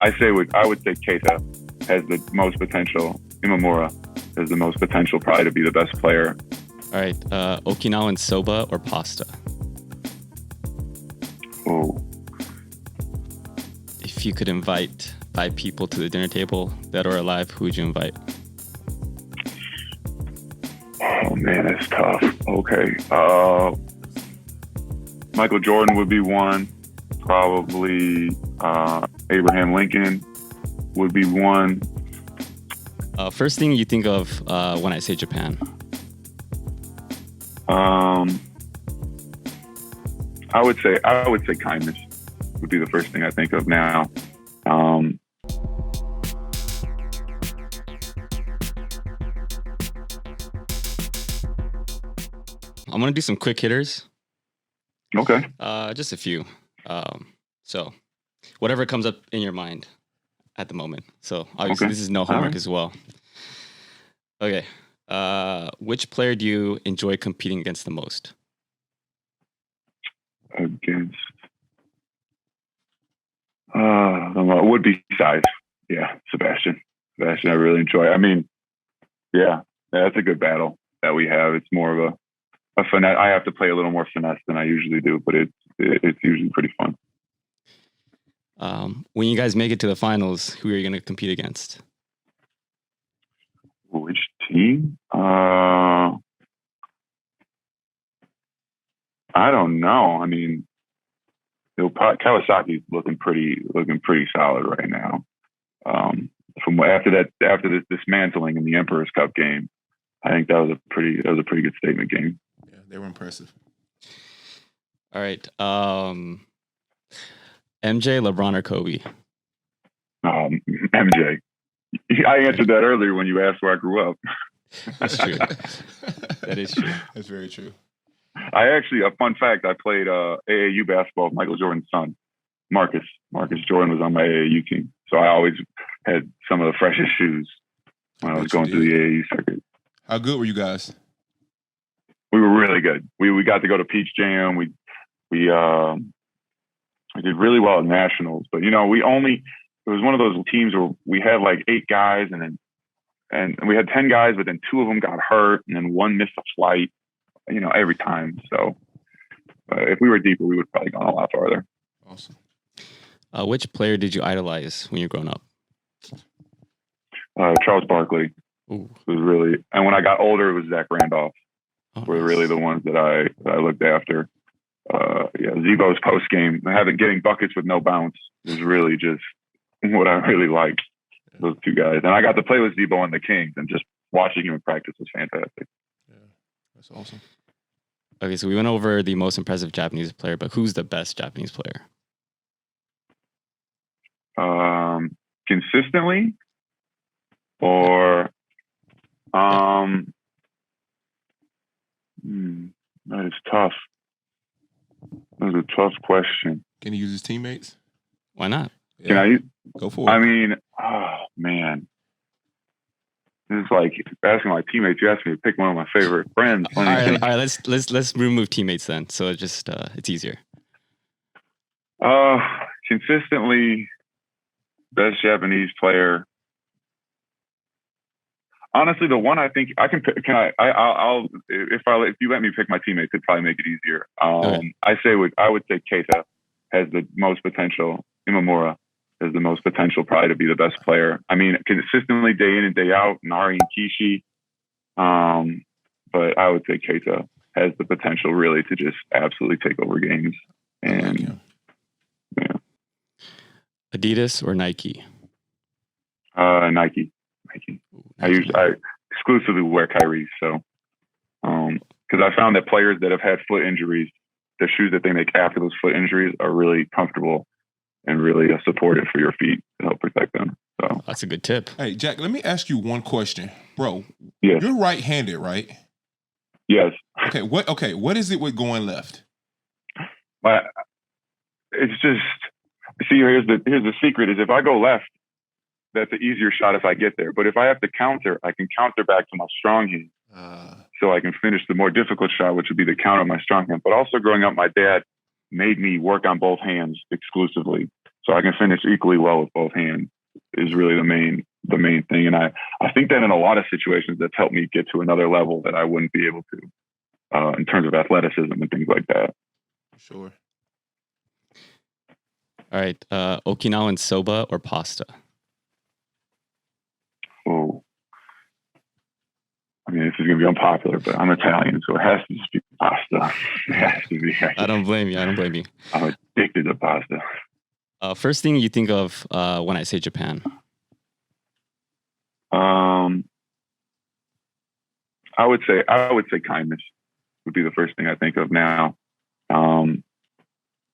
I would say Keita has the most potential. Imamura has the most potential probably to be the best player. All right, Okinawan Soba or pasta? Oh. If you could invite 5 people to the dinner table, dead or alive, who would you invite? Oh man, that's tough. Okay. Michael Jordan would be one. Probably Abraham Lincoln would be one. First thing you think of when I say Japan? I would say kindness would be the first thing I think of now. I'm gonna do some quick hitters. Okay. Just a few. So whatever comes up in your mind at the moment. So obviously This is no homework as well. Okay. Which player do you enjoy competing against the most? Against it would be size. Yeah, Sebastian, I really enjoy. I mean, yeah, that's a good battle that we have. It's more of a finesse. I have to play a little more finesse than I usually do, but it's usually pretty fun. When you guys make it to the finals, who are you going to compete against? Which team? I don't know. I mean, Kawasaki's looking pretty solid right now. From after the dismantling in the Emperor's Cup game, I think that was a pretty good statement game. Yeah, they were impressive. All right, MJ, LeBron, or Kobe? MJ. I answered that earlier when you asked where I grew up. That's true. That is true. That's very true. I actually, a fun fact, I played AAU basketball with Michael Jordan's son, Marcus. Marcus Jordan was on my AAU team. So I always had some of the freshest shoes when I was going through the AAU circuit. How good were you guys? We were really good. We got to go to Peach Jam. We did really well at nationals, but it was one of those teams where we had like 8 guys and we had 10 guys, but then 2 of them got hurt and then 1 missed a flight, every time. So if we were deeper, we would probably gone a lot farther. Awesome. Which player did you idolize when you were growing up? Charles Barkley. Ooh. Was really, and when I got older, it was Zach Randolph. Were really the ones that I looked after. Zebo's post game, getting buckets with no bounce was really just what I really liked. Those 2 guys, and I got to play with Zebo and the Kings, and just watching him in practice was fantastic. Yeah, that's awesome. Okay, so we went over the most impressive Japanese player, but who's the best Japanese player? Consistently, or that is tough. That's a tough question. Can he use his teammates? Why not? Yeah. Can I? Go for it. I mean, oh man, this is like asking my teammates. You asked me to pick one of my favorite friends. All right. Let's remove teammates then, so it's just it's easier. Consistently, best Japanese player. Honestly, the one I think I can pick. I'll if you let me pick my teammates, it'd probably make it easier. Okay. I would say Keita has the most potential. Imamura has the most potential probably to be the best player. I mean, consistently day in and day out, Nari and Kishi. But I would say Keita has the potential really to just absolutely take over games. And yeah. Adidas or Nike? Nike. I exclusively wear Kyrie, so because I found that players that have had foot injuries, the shoes that they make after those foot injuries are really comfortable and really supportive for your feet to help protect them. So that's a good tip. Hey, Jack, let me ask you one question, bro. Yes. You're right-handed, right? Yes. Okay. What is it with going left? It's just here's the secret: is if I go left, that's an easier shot if I get there. But if I have to counter, I can counter back to my strong hand. So I can finish the more difficult shot, which would be the counter of my strong hand. But also growing up, my dad made me work on both hands exclusively. so I can finish equally well with both hands is really the main thing. And I think that in a lot of situations that's helped me get to another level that I wouldn't be able to in terms of athleticism and things like that. Sure. All right. Okinawan soba or pasta? Oh, I mean, this is going to be unpopular, but I'm Italian, so it has to just be pasta. It has to be. I don't blame you. I'm addicted to pasta. First thing you think of when I say Japan? I would say kindness would be the first thing I think of now.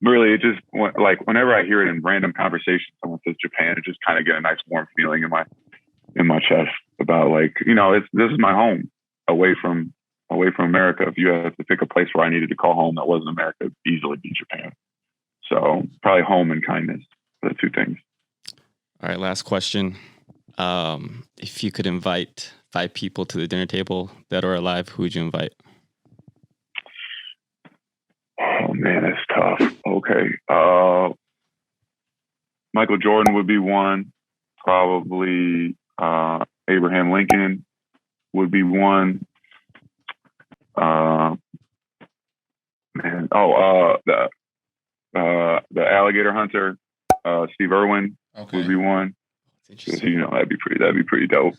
Really, it just like whenever I hear it in random conversation, someone says Japan, it just kind of get a nice warm feeling in my chest about like, you know, this is my home away from America. If you had to pick a place where I needed to call home that wasn't America, it'd easily be Japan. So probably home and kindness, the two things. All right, last question. If you could invite 5 people to the dinner table, dead or alive, who would you invite? Oh man, that's tough. Okay. Michael Jordan would be one. Probably Abraham Lincoln would be one. The alligator hunter, Steve Irwin would be one. You know, that'd be pretty dope.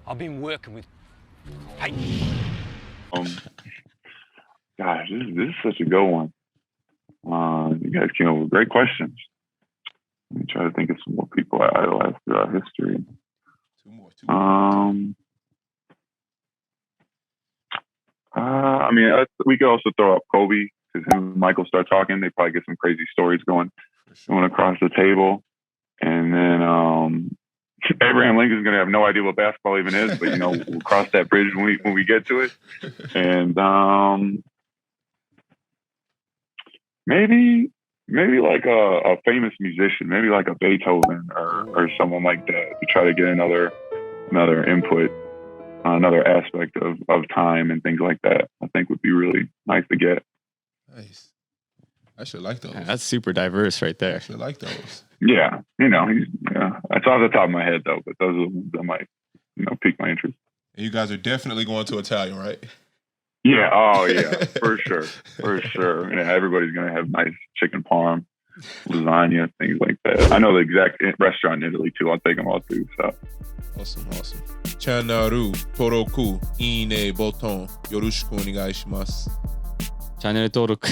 I've been working with. Gosh, this is such a good one. You guys came up with great questions. Let me try to think of some more people I idolized throughout history. Two more. I mean, we could also throw up Kobe because him and Michael start talking. They probably get some crazy stories going across the table. And then Abraham Lincoln's going to have no idea what basketball even is, but you know, we'll cross that bridge when we get to it. And maybe like a famous musician, maybe like a Beethoven or someone like that to try to get another input, another aspect of time and things like that. I think would be really nice to get. Nice. I should like those. Yeah, that's super diverse right there. I should like those. Yeah, you know, that's off the top of my head though, but those are the ones that might, you know, pique my interest. And you guys are definitely going to Italian, right? Yeah. Oh yeah, for sure. Yeah, everybody's gonna have nice chicken parm, lasagna, things like that. I know the exact restaurant in Italy too. I'll take them all too. So. Awesome. チャンネル登録、いいねボタンよろしくお願いします。チャンネル登録